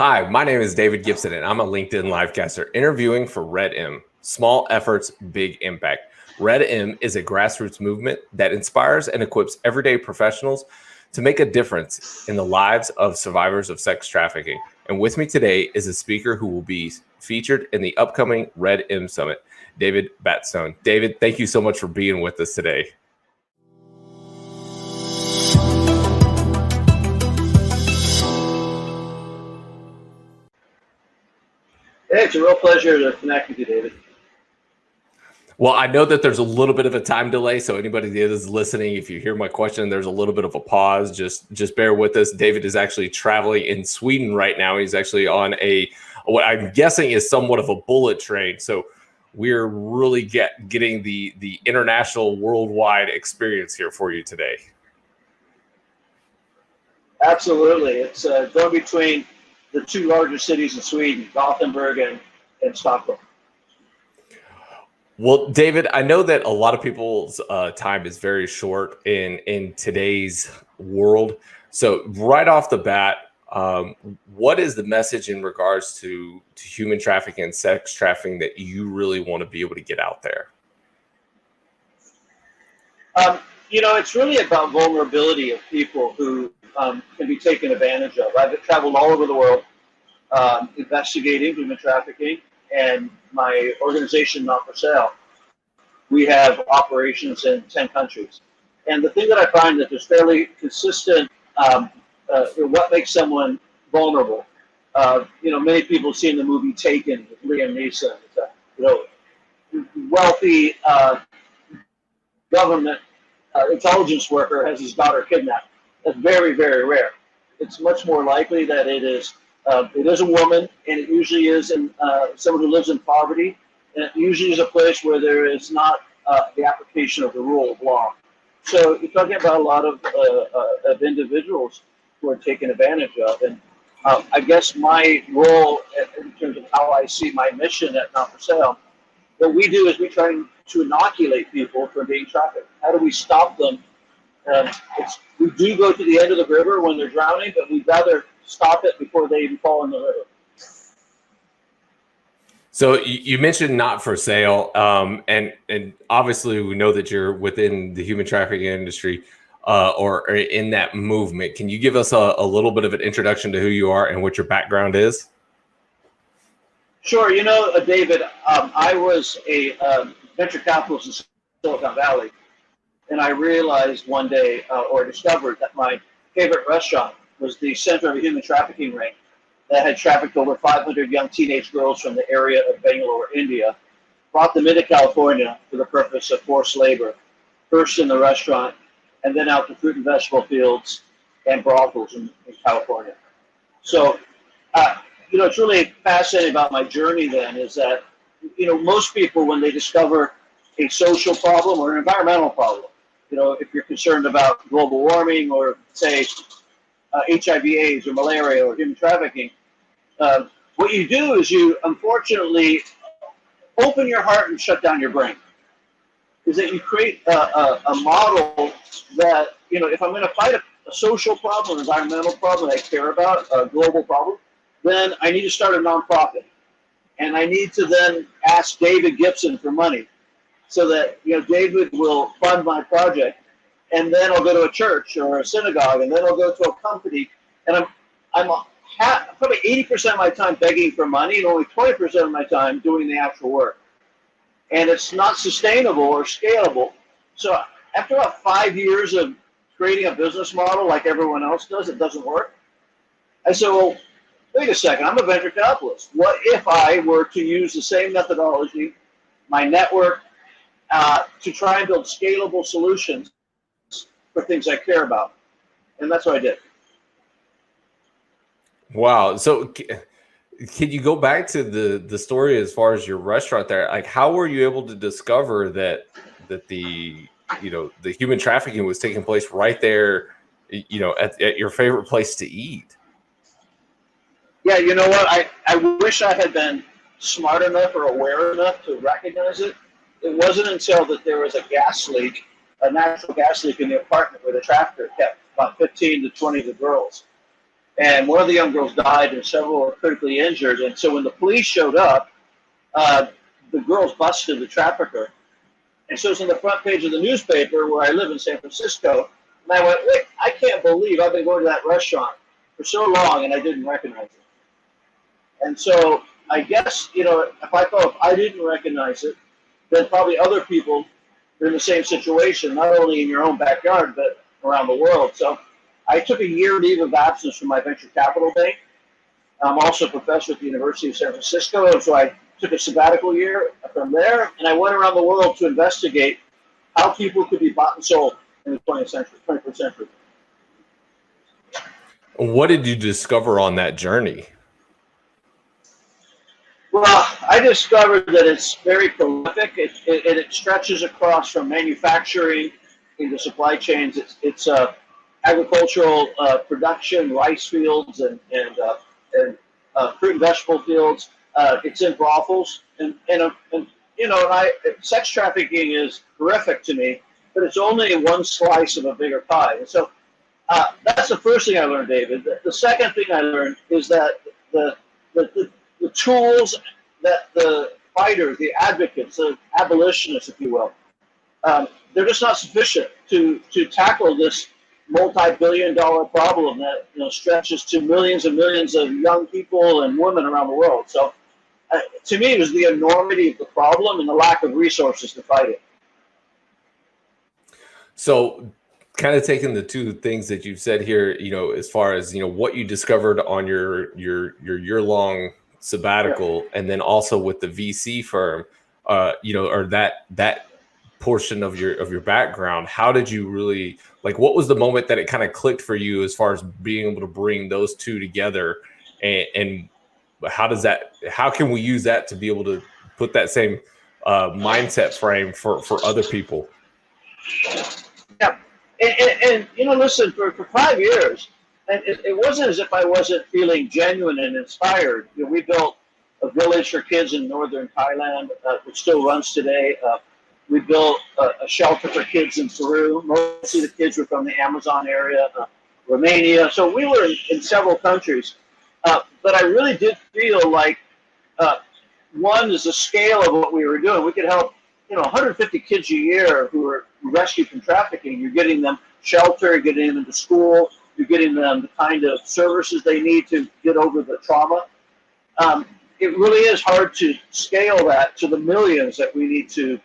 Hi, my name is David Gibson, and I'm a LinkedIn livecaster interviewing for RedM. Small efforts, big impact. RedM is a grassroots movement that inspires and equips everyday professionals to make a difference in the lives of survivors of sex trafficking. And with me today is a speaker who will be featured in the upcoming RedM Summit, David Batsone. David, thank you so much for being with us today. Hey, it's a real pleasure to connect with you, David. Well, I know that there's a little bit of a time delay, so anybody that is listening, if you hear my question, there's a little bit of a pause. Just bear with us. David is actually traveling in Sweden right now. He's actually on what I'm guessing is somewhat of a bullet train. So we're really getting the international, worldwide experience here for you today. Absolutely. It's going between the two largest cities in Sweden, Gothenburg and Stockholm. Well, David, I know that a lot of people's time is very short in today's world. So right off the bat, what is the message in regards to human trafficking and sex trafficking that you really want to be able to get out there? It's really about vulnerability of people who can be taken advantage of. I've traveled all over the world investigating human trafficking, and my organization, Not For Sale, we have operations in 10 countries. And the thing that I find that there's fairly consistent, what makes someone vulnerable. Many people have seen the movie Taken with Liam Neeson. It's a wealthy government intelligence worker has his daughter kidnapped. That's very, very rare. It's much more likely that it is a woman, and it usually is someone who lives in poverty, and it usually is a place where there is not the application of the rule of law. So you're talking about a lot of individuals who are taken advantage of, and I guess my role in terms of how I see my mission at Not For Sale, what we do is we try to inoculate people from being trafficked. How do we stop them? We do go to the end of the river when they're drowning, but we'd rather stop it before they even fall in the river. So you mentioned Not For Sale, and obviously we know that you're within the human trafficking industry or in that movement. Can you give us a little bit of an introduction to who you are and what your background is? Sure. David, I was a venture capitalist in Silicon Valley, and I realized one day, or discovered, that my favorite restaurant was the center of a human trafficking ring that had trafficked over 500 young teenage girls from the area of Bangalore, India, brought them into California for the purpose of forced labor, first in the restaurant, and then out to fruit and vegetable fields and brothels in California. So, it's really fascinating about my journey then is that, most people, when they discover a social problem or an environmental problem, if you're concerned about global warming or, say, HIV/AIDS or malaria or human trafficking, what you do is you, unfortunately, open your heart and shut down your brain. Is that you create a model that, if I'm going to fight a social problem, an environmental problem that I care about, a global problem, then I need to start a nonprofit. And I need to then ask David Gibson for money so that, David will fund my project. And then I'll go to a church or a synagogue, and then I'll go to a company. And I'm probably 80% of my time begging for money and only 20% of my time doing the actual work. And it's not sustainable or scalable. So after about 5 years of creating a business model like everyone else does, it doesn't work. I said, well, wait a second, I'm a venture capitalist. What if I were to use the same methodology, my network, to try and build scalable solutions for things I care about? And that's what I did. Wow. So can you go back to the story as far as your restaurant there? Like, how were you able to discover that the human trafficking was taking place right there, at your favorite place to eat? Yeah, you know what? I wish I had been smart enough or aware enough to recognize it. It wasn't until that there was a gas leak, a natural gas leak in the apartment where the trafficker kept about 15 to 20 of the girls. and one of the young girls died, and several were critically injured. And so when the police showed up, the girls busted the trafficker. And so it's on the front page of the newspaper where I live in San Francisco. And I went, wait, I can't believe I've been going to that restaurant for so long and I didn't recognize it. And so I guess, if I didn't recognize it, then probably other people are in the same situation, not only in your own backyard, but around the world. So I took a year leave of absence from my venture capital bank. I'm also a professor at the University of San Francisco, and so I took a sabbatical year from there, and I went around the world to investigate how people could be bought and sold in the 21st century. What did you discover on that journey? Well, I discovered that it's very prolific. It stretches across from manufacturing into supply chains. It's agricultural production, rice fields, and fruit and vegetable fields. It's in brothels, and sex trafficking is horrific to me, but it's only one slice of a bigger pie. And so that's the first thing I learned, David. The second thing I learned is that the tools that the fighters, the advocates, the abolitionists, if you will, they're just not sufficient to tackle this multi-billion-dollar problem that stretches to millions and millions of young people and women around the world. So, to me, it was the enormity of the problem and the lack of resources to fight it. So, kind of taking the two things that you've said here, as far as what you discovered on your year-long sabbatical, and then also with the VC firm, or that portion of your background, how did you really, what was the moment that it kind of clicked for you as far as being able to bring those two together, and how can we use that to be able to put that same mindset frame for other people? Yeah, and listen, for 5 years, and it wasn't as if I wasn't feeling genuine and inspired. We built a village for kids in northern Thailand, which still runs today. We built a shelter for kids in Peru. Mostly the kids were from the Amazon area, Romania. So we were in several countries. But I really did feel like, one is the scale of what we were doing. We could help, 150 kids a year who were rescued from trafficking. You're getting them shelter, you're getting them to school, you're getting them the kind of services they need to get over the trauma. It really is hard to scale that to the millions that we need to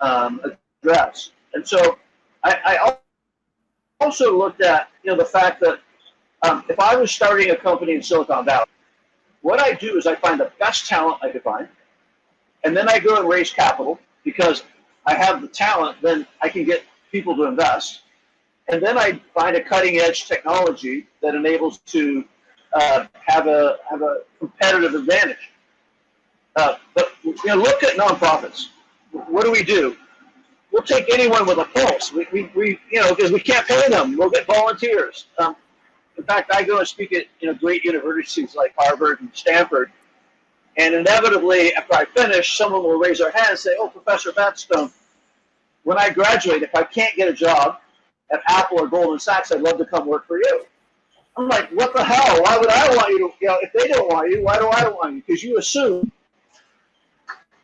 address. And so I also looked at, the fact that if I was starting a company in Silicon Valley, what I do is I find the best talent I could find, and then I go and raise capital because I have the talent, then I can get people to invest. And then I find a cutting edge technology that enables to have a competitive advantage. But look at nonprofits. What do? We'll take anyone with a pulse. We because we can't pay them. We'll get volunteers. In fact, I go and speak at great universities like Harvard and Stanford, and inevitably, after I finish, someone will raise their hand and say, "Oh, Professor Batstone, when I graduate, if I can't get a job at Apple or Goldman Sachs, I'd love to come work for you." I'm like, "What the hell? Why would I want you to? If they don't want you, why do I want you? Because you assume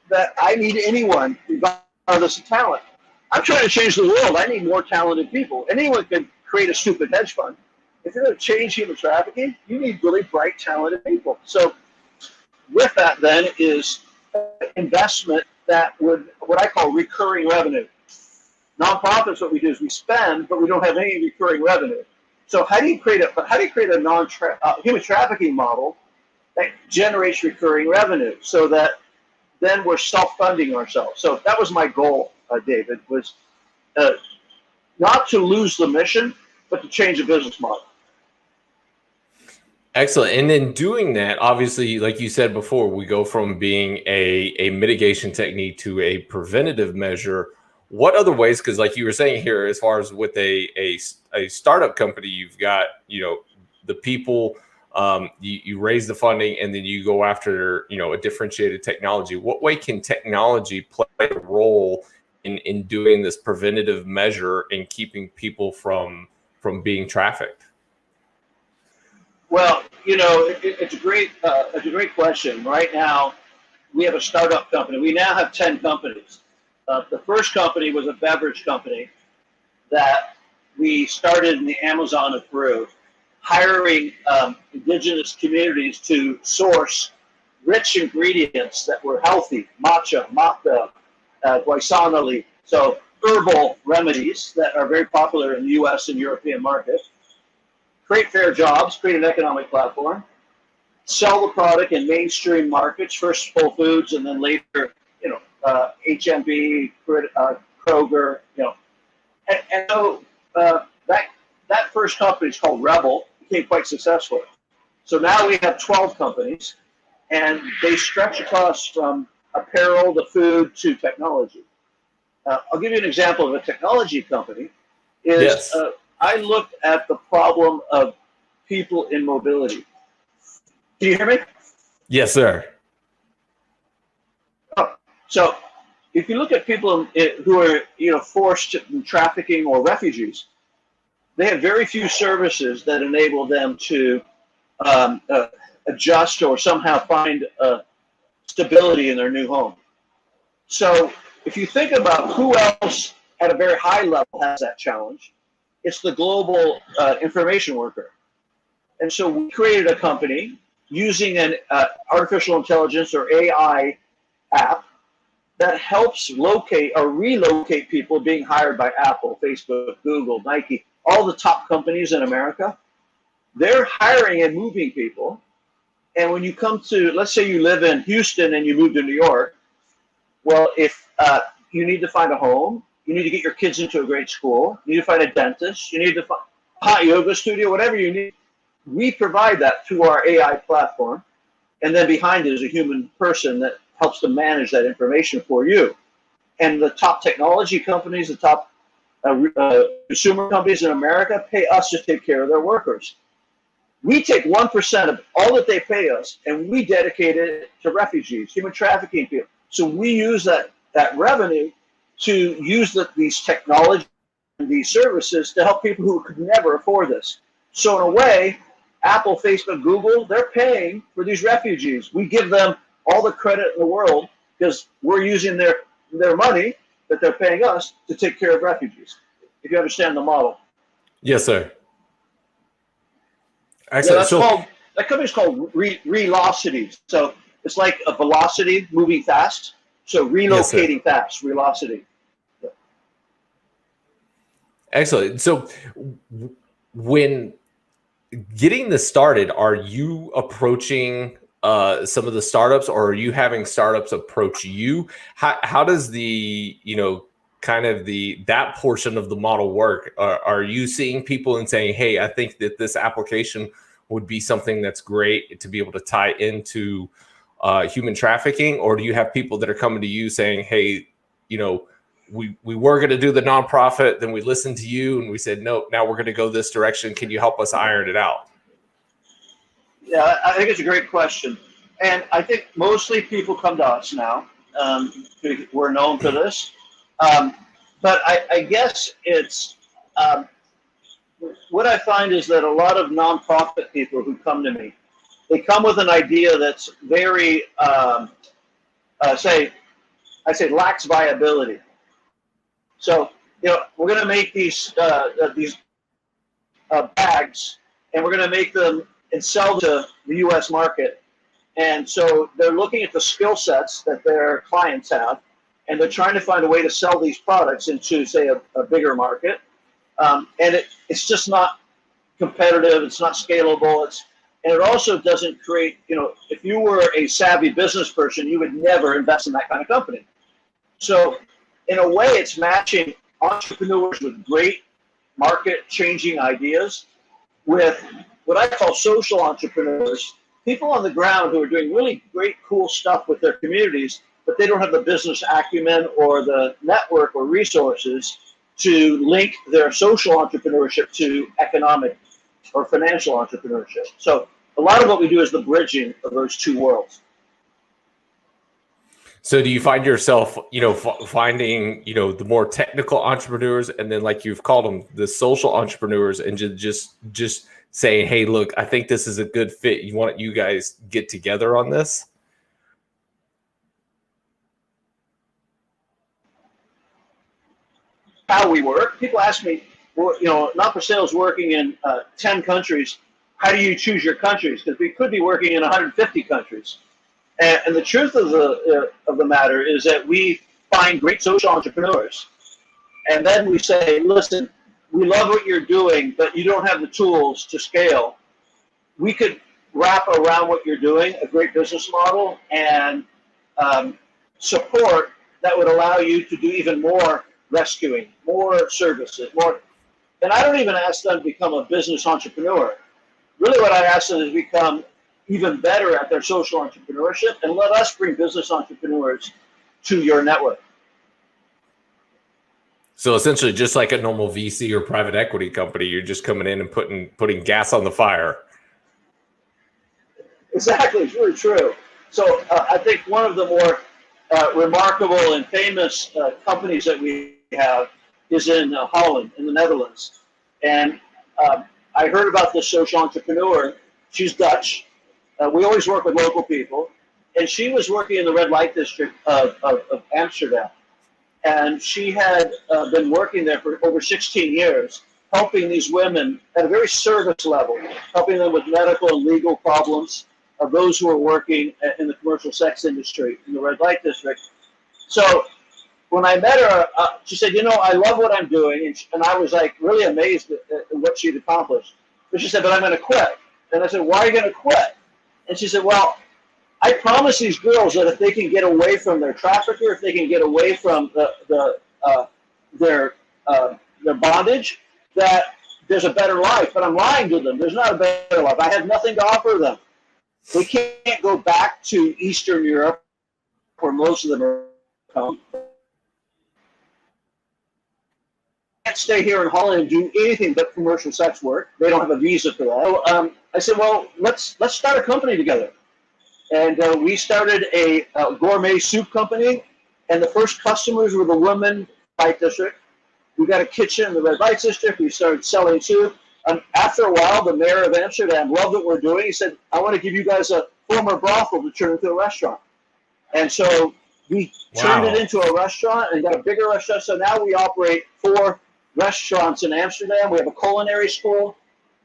that I need anyone regardless of talent. I'm trying to change the world. I need more talented people. Anyone can create a stupid hedge fund. If you're going to change human trafficking, you need really bright, talented people." So with that then is investment that would, what I call recurring revenue. Nonprofits, what we do is we spend, but we don't have any recurring revenue. So how do you create a human trafficking model that generates recurring revenue so that then we're self-funding ourselves? So that was my goal, David, was not to lose the mission, but to change the business model. Excellent. And then doing that, obviously, like you said before, we go from being a mitigation technique to a preventative measure. What other ways, because like you were saying here, as far as with a startup company, you've got, the people, you raise the funding, and then you go after, a differentiated technology. What way can technology play a role in doing this preventative measure and keeping people from being trafficked? Well, it's a great question. Right now, we have a startup company. We now have 10 companies. The first company was a beverage company that we started in the Amazon of Peru, hiring indigenous communities to source rich ingredients that were healthy, matcha, maca, guaisanoli, so herbal remedies that are very popular in the U.S. and European markets. Create fair jobs, create an economic platform, sell the product in mainstream markets, first Whole Foods and then later, HMB, Kroger, And so that first company is called Rebel, became quite successful. So now we have 12 companies, and they stretch across from apparel to food to technology. I'll give you an example of a technology company. Yes. I looked at the problem of people in mobility. Can you hear me? Yes, sir. Oh, so if you look at people who are forced in trafficking or refugees, they have very few services that enable them to adjust or somehow find stability in their new home. So if you think about who else at a very high level has that challenge, it's the global information worker. And so we created a company using an artificial intelligence or AI app that helps locate or relocate people being hired by Apple, Facebook, Google, Nike, all the top companies in America. They're hiring and moving people. And when you come to, let's say you live in Houston and you move to New York, well, if you need to find a home, you need to get your kids into a great school, you need to find a dentist, you need to find a hot yoga studio, whatever you need, we provide that through our AI platform. And then behind it is a human person that helps to manage that information for you. And the top technology companies, the top consumer companies in America pay us to take care of their workers. We take 1% of all that they pay us and we dedicate it to refugees, human trafficking people. So we use that revenue to use these technology and these services to help people who could never afford this. So in a way, Apple, Facebook, Google, they're paying for these refugees. We give them all the credit in the world because we're using their money that they're paying us to take care of refugees, if you understand the model. Yes, sir. Excellent. Yeah, that company's called Relocity. So it's like a velocity moving fast. So relocating fast, Relocity. Yeah. Excellent. So when getting this started, are you approaching some of the startups, or are you having startups approach you? How does the that portion of the model work? Are you seeing people and saying, hey, I think that this application would be something that's great to be able to tie into human trafficking? Or do you have people that are coming to you saying, hey, we were going to do the nonprofit, then we listened to you and we said, no, now we're going to go this direction. Can you help us iron it out? Yeah, I think it's a great question. And I think mostly people come to us now. We're known for this. But I guess it's, what I find is that a lot of nonprofit people who come to me, they come with an idea that's very, lacks viability. So, we're going to make these bags, and we're going to make them and sell to the U.S. market. And so they're looking at the skill sets that their clients have, and they're trying to find a way to sell these products into, say, a bigger market. And it's just not competitive. It's not scalable. And it also doesn't create, if you were a savvy business person, you would never invest in that kind of company. So in a way, it's matching entrepreneurs with great market-changing ideas with what I call social entrepreneurs, people on the ground who are doing really great, cool stuff with their communities, but they don't have the business acumen or the network or resources to link their social entrepreneurship to economic or financial entrepreneurship. So a lot of what we do is the bridging of those two worlds. So do you find yourself, finding, the more technical entrepreneurs, and then, like you've called them, the social entrepreneurs, and just saying, hey, look, I think this is a good fit. You guys get together on this? How we work. People ask me, well, Not for Sale is working in 10 countries. How do you choose your countries? Because we could be working in 150 countries. And the truth of the matter is that we find great social entrepreneurs. And then we say, listen, we love what you're doing, but you don't have the tools to scale. We could wrap around what you're doing a great business model and support that would allow you to do even more rescuing, more services, more. And I don't even ask them to become a business entrepreneur. Really what I ask them is become even better at their social entrepreneurship and let us bring business entrepreneurs to your network. So essentially, just like a normal VC or private equity company, you're just coming in and putting gas on the fire. Exactly, it's really true. So I think one of the more remarkable and famous companies that we have is in Holland, in the Netherlands. And I heard about this social entrepreneur. She's Dutch. We always work with local people. And she was working in the red light district of Amsterdam. And she had been working there for over 16 years, helping these women at a very service level, helping them with medical and legal problems of those who are working in the commercial sex industry in the red light district. So when I met her, she said, I love what I'm doing. And I was like really amazed at what she'd accomplished. But she said, but I'm going to quit. And I said, why are you going to quit? And she said, well, I promise these girls that if they can get away from their trafficker, if they can get away from their bondage, that there's a better life. But I'm lying to them. There's not a better life. I have nothing to offer them. They can't go back to Eastern Europe, where most of them are from. Can't stay here in Holland and do anything but commercial sex work. They don't have a visa for that. So, I said, well, let's start a company together. And we started a gourmet soup company, and the first customers were the women light district. We got a kitchen in the red light district. We started selling soup. After a while, the mayor of Amsterdam loved what we're doing. He said, I want to give you guys a former brothel to turn into a restaurant. And so we turned it into a restaurant and got a bigger restaurant. So now we operate 4 restaurants in Amsterdam. We have a culinary school.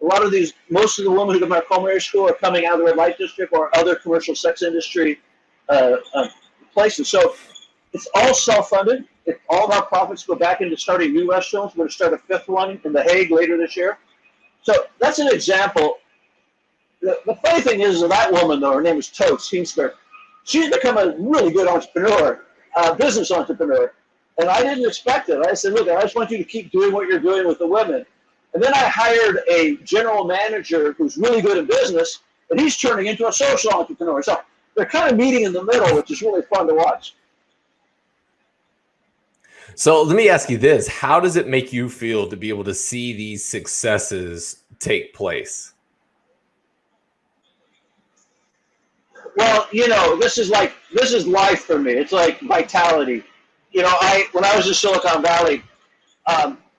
Most of the women who come out of culinary school are coming out of the red light district or other commercial sex industry places. So it's all self-funded. All of our profits go back into starting new restaurants. We're going to start a 5th one in The Hague later this year. So that's an example. The funny thing is that woman, though, her name is Totes Heemsker, she's become a really good entrepreneur, business entrepreneur. And I didn't expect it. I said, look, I just want you to keep doing what you're doing with the women. And then I hired a general manager who's really good in business, and he's turning into a social entrepreneur. So they're kind of meeting in the middle, which is really fun to watch. So let me ask you this. How does it make you feel to be able to see these successes take place? Well, this is life for me. It's like vitality. When I was in Silicon Valley,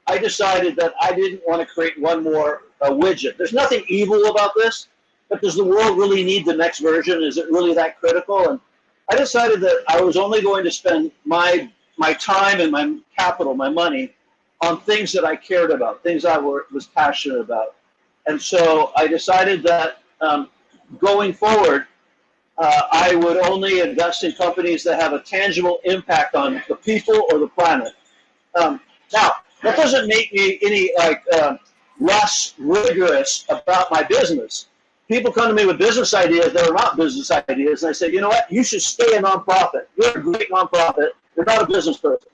I decided that I didn't want to create one more widget. There's nothing evil about this, but does the world really need the next version? Is it really that critical? And I decided that I was only going to spend my time and my capital, my money, on things that I cared about, things I was passionate about. And so I decided that going forward, I would only invest in companies that have a tangible impact on the people or the planet. Now, that doesn't make me any less rigorous about my business. People come to me with business ideas that are not business ideas, and I say, you know what? You should stay a nonprofit. You're a great nonprofit. You're not a business person.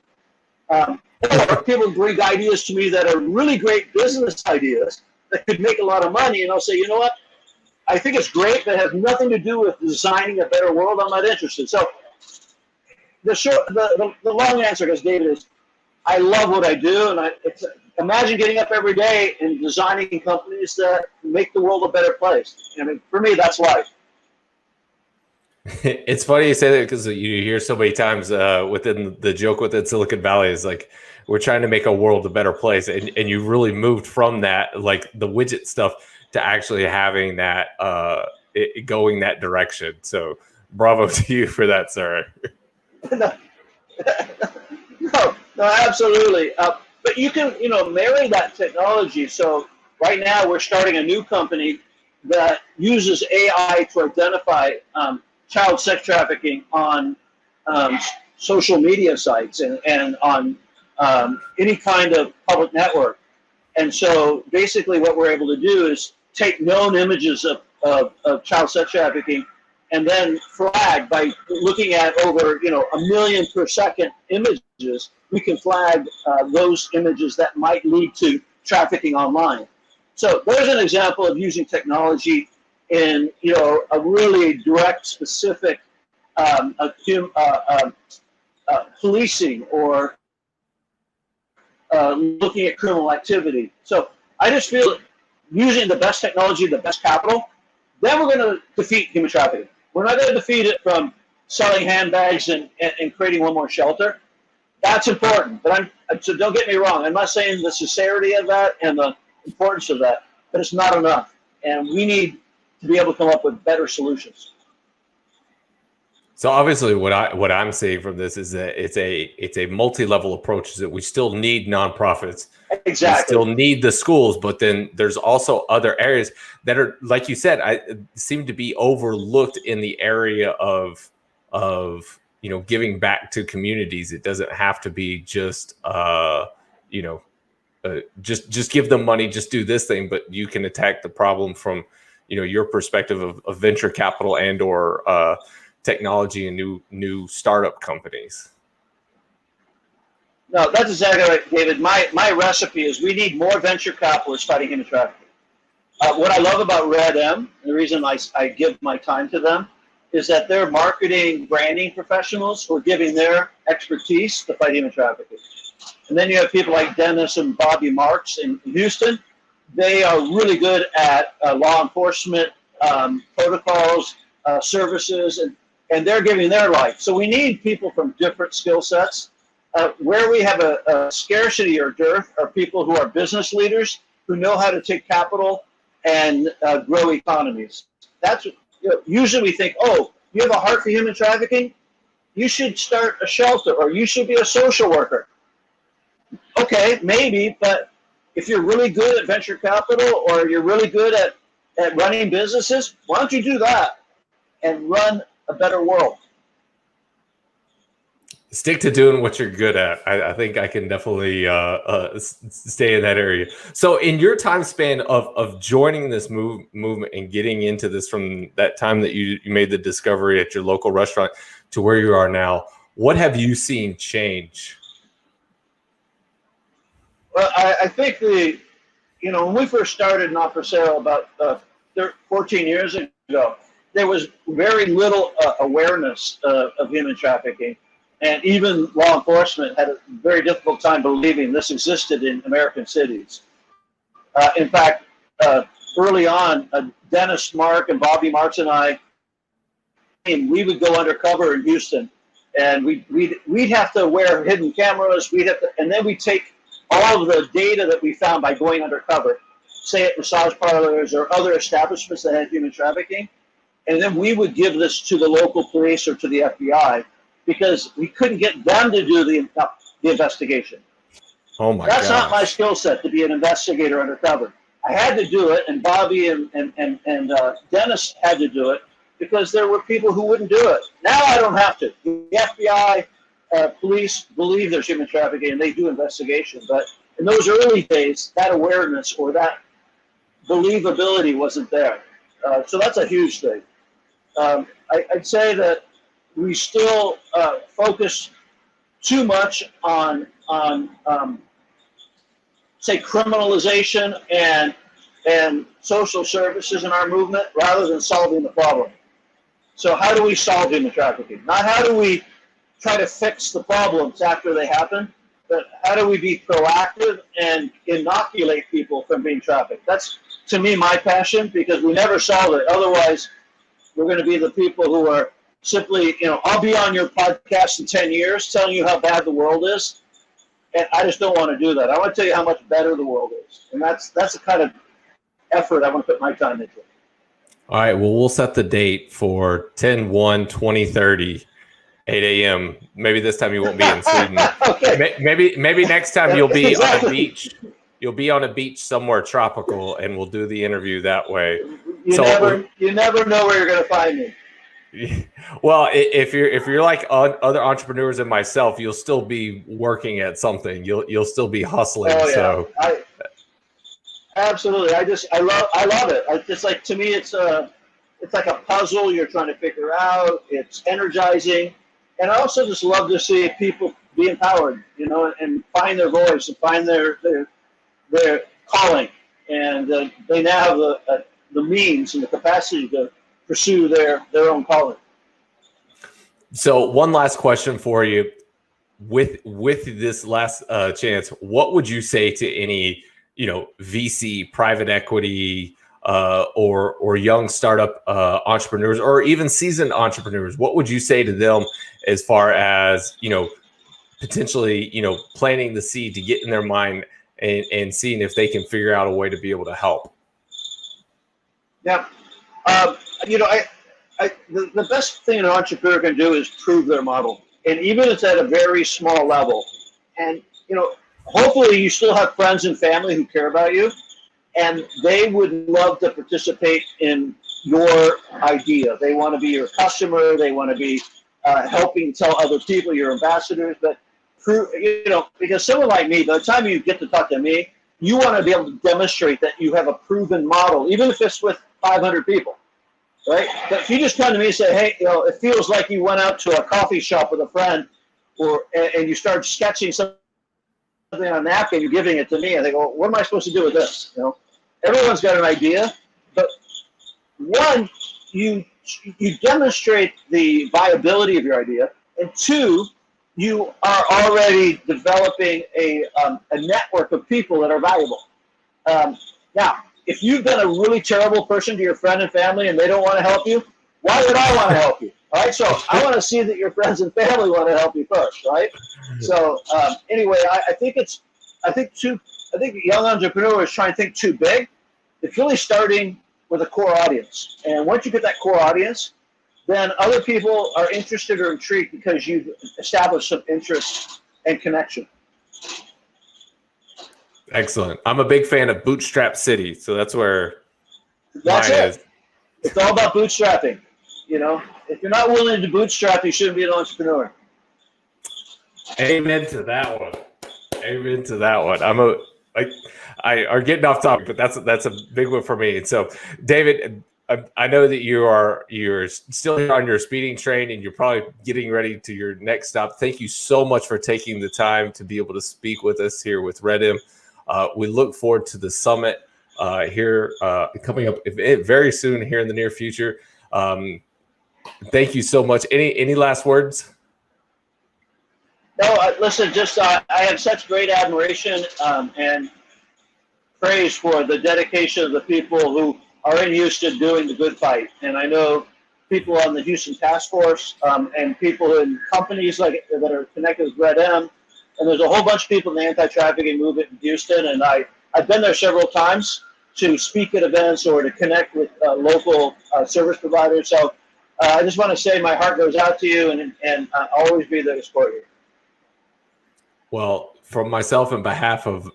Or people bring ideas to me that are really great business ideas that could make a lot of money, and I'll say, you know what? I think it's great, but it has nothing to do with designing a better world. I'm not interested. So the long answer, because David, is I love what I do, and imagine getting up every day and designing companies that make the world a better place. I mean, for me, that's life. It's funny you say that because you hear so many times within the joke within Silicon Valley is like, we're trying to make a world a better place. And you really moved from that, like the widget stuff, to actually having that going that direction. So bravo to you for that, sir. No, absolutely. But you can, marry that technology. So right now we're starting a new company that uses AI to identify child sex trafficking on social media sites and on any kind of public network. And so basically what we're able to do is take known images of child sex trafficking and then flag by looking at over, 1 million per second images, we can flag those images that might lead to trafficking online. So there's an example of using technology in, a really direct, specific policing or looking at criminal activity. So I just feel using the best technology, the best capital, then we're going to defeat human trafficking. We're not going to defeat it from selling handbags and creating one more shelter. That's important. But so don't get me wrong. I'm not saying the sincerity of that and the importance of that, but it's not enough. And we need to be able to come up with better solutions. So obviously what I'm seeing from this is that it's a multi-level approach, that we still need nonprofits. Exactly. We still need the schools, but then there's also other areas that are, like you said, seem to be overlooked in the area of giving back to communities. It doesn't have to be just just give them money, just do this thing, but you can attack the problem from your perspective of venture capital and or technology and new startup companies. No, that's exactly right, David. My recipe is we need more venture capitalists fighting human trafficking. What I love about RedM, the reason I give my time to them, is that they're marketing, branding professionals who are giving their expertise to fight human trafficking. And then you have people like Dennis and Bobby Marks in Houston. They are really good at law enforcement protocols, services, and they're giving their life. So we need people from different skill sets. Where we have a scarcity or dearth are people who are business leaders who know how to take capital and grow economies. That's usually we think, oh, you have a heart for human trafficking? You should start a shelter, or you should be a social worker. Okay, maybe, but if you're really good at venture capital or you're really good at running businesses, why don't you do that and run a better world? Stick to doing what you're good at. I think I can definitely stay in that area. So in your time span of joining this movement and getting into this, from that time that you made the discovery at your local restaurant to where you are now, what have you seen change? Well, I think when we first started Not For Sale about 14 years ago, there was very little awareness of human trafficking. And even law enforcement had a very difficult time believing this existed in American cities. In fact, early on, Dennis Mark and Bobby Marks and I, we would go undercover in Houston, and we'd have to wear hidden cameras. And then we'd take all of the data that we found by going undercover, say at massage parlors or other establishments that had human trafficking, and then we would give this to the local police or to the FBI, because we couldn't get them to do the investigation. Oh my! That's not my skill set, to be an investigator undercover. I had to do it, and Bobby and Dennis had to do it because there were people who wouldn't do it. Now I don't have to. The FBI, police believe there's human trafficking, and they do investigation. But in those early days, that awareness or that believability wasn't there. So that's a huge thing. I'd say that we still focus too much on say criminalization and social services in our movement rather than solving the problem. So how do we solve human trafficking? Not how do we try to fix the problems after they happen, but how do we be proactive and inoculate people from being trafficked? That's, to me, my passion, because we never solve it. Otherwise, we're going to be the people who are simply, I'll be on your podcast in 10 years telling you how bad the world is, and I just don't want to do that. I want to tell you how much better the world is, and that's the kind of effort I want to put my time into. All right. Well, we'll set the date for 10/1/2030, 8 a.m. Maybe this time you won't be in Sweden. Okay. Maybe next time you'll be Exactly. on a beach. You'll be on a beach somewhere tropical, and we'll do the interview that way. You never know where you're going to find me. Well, if you're like other entrepreneurs and myself, you'll still be working at something. You'll still be hustling. Oh yeah, So absolutely. I love it. I just like, to me, it's like a puzzle you're trying to figure out. It's energizing, and I also just love to see people be empowered, and find their voice and find their calling, and they now have the means and the capacity to pursue their own calling. So one last question for you. With this last chance, what would you say to any VC, private equity, or young startup entrepreneurs, or even seasoned entrepreneurs? What would you say to them as far as potentially planting the seed to get in their mind and seeing if they can figure out a way to be able to help? Yeah, the best thing an entrepreneur can do is prove their model, and even if it's at a very small level. And hopefully you still have friends and family who care about you, and they would love to participate in your idea. They want to be your customer. They want to be helping tell other people, your ambassadors. But because someone like me, by the time you get to talk to me, you want to be able to demonstrate that you have a proven model, even if it's with 500 people, right? But if you just come to me and say, hey, it feels like you went out to a coffee shop with a friend, and you start sketching something on a napkin, you're giving it to me, and they go, what am I supposed to do with this? Everyone's got an idea, but one, you demonstrate the viability of your idea, and two, you are already developing a network of people that are valuable. Now, if you've been a really terrible person to your friend and family and they don't want to help you, why would I want to help you? All right, so I want to see that your friends and family want to help you first, right? So anyway, I think young entrepreneurs try and think too big. It's really starting with a core audience, and once you get that core audience, then other people are interested or intrigued because you've established some interest and connection. Excellent. I'm a big fan of Bootstrap City, so that's where mine is. It's all about bootstrapping. If you're not willing to bootstrap, you shouldn't be an entrepreneur. Amen to that one. Amen to that one. I are getting off topic, but that's a big one for me. And so, David, I know that you're still here on your speeding train, and you're probably getting ready to your next stop. Thank you so much for taking the time to be able to speak with us here with RedM. We look forward to the summit here coming up very soon here in the near future. Thank you so much. Any last words? No, listen, just I have such great admiration and praise for the dedication of the people who are in Houston doing the good fight. And I know people on the Houston Task Force and people in companies that are connected with RedM. And there's a whole bunch of people in the anti-trafficking movement in Houston. And I've been there several times to speak at events or to connect with local service providers. So I just want to say my heart goes out to you, and I'll always be there to support you. Well, from myself and behalf of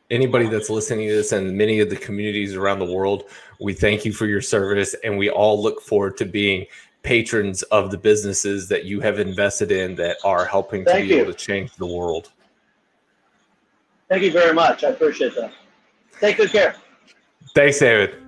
anybody that's listening to this and many of the communities around the world, we thank you for your service, and we all look forward to being patrons of the businesses that you have invested in that are helping to be able to change the world. Thank you very much. I appreciate that. Take good care. Thanks, David.